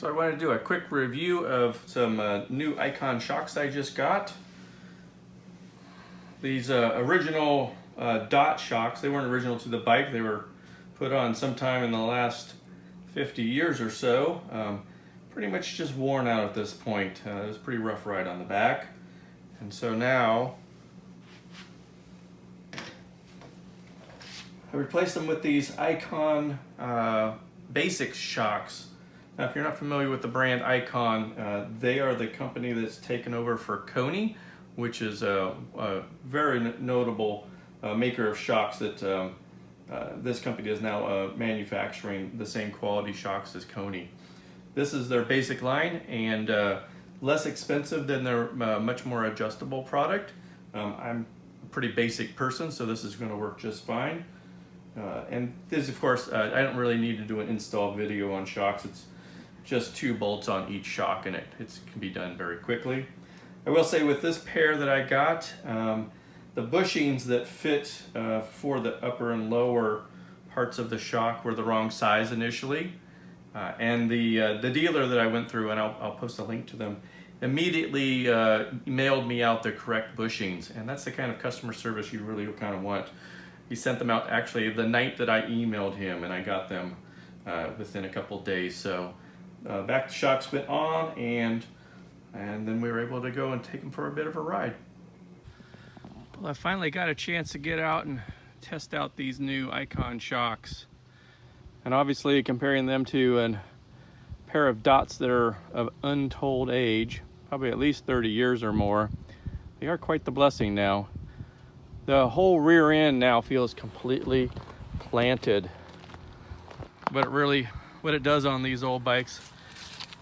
So I want to do a quick review of some new Ikon Shocks I just got. These original dot shocks, they weren't original to the bike. They were put on sometime in the last 50 years or so. Pretty much just worn out at this point. It was a pretty rough ride on the back. And so now I replaced them with these Ikon Basix shocks. Now, if you're not familiar with the brand Ikon, they are the company that's taken over for Koni, which is a very notable maker of shocks that this company is now manufacturing the same quality shocks as Koni. This is their basic line and less expensive than their much more adjustable product. I'm a pretty basic person, so this is going to work just fine. And this, of course, I don't really need to do an install video on shocks. It's just 2 bolts on each shock, and it can be done very quickly. I will say with this pair that I got, the bushings that fit for the upper and lower parts of the shock were the wrong size initially. And the dealer that I went through, and I'll post a link to them, immediately mailed me out the correct bushings. And that's the kind of customer service you really kind of want. He sent them out actually the night that I emailed him, and I got them within a couple days. So back the shocks went on, and then we were able to go and take them for a bit of a ride. Well, I finally got a chance to get out and test out these new Ikon shocks. And obviously comparing them to a pair of dots that are of untold age, probably at least 30 years or more, they are quite the blessing now. The whole rear end now feels completely planted. But what it does on these old bikes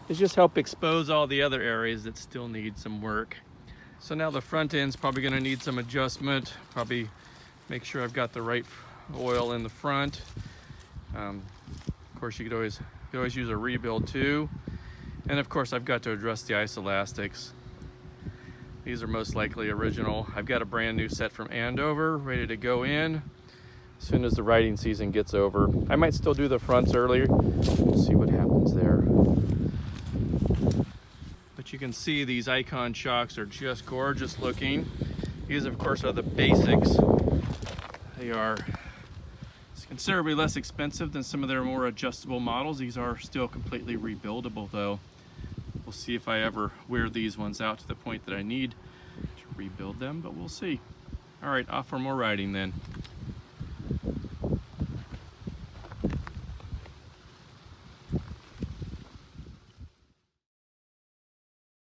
is just help expose all the other areas that still need some work. So now the front end's probably going to need some adjustment. Probably make sure I've got the right oil in the front. Of course, you could always use a rebuild too. And of course, I've got to address the iso-elastics. These are most likely original. I've got a brand new set from Andover ready to go in as soon as the riding season gets over. I might still do the fronts earlier. We'll see what happens there. But you can see these Ikon shocks are just gorgeous looking. These, of course, are the Basix. They are considerably less expensive than some of their more adjustable models. These are still completely rebuildable though. We'll see if I ever wear these ones out to the point that I need to rebuild them, but we'll see. All right, off for more riding then.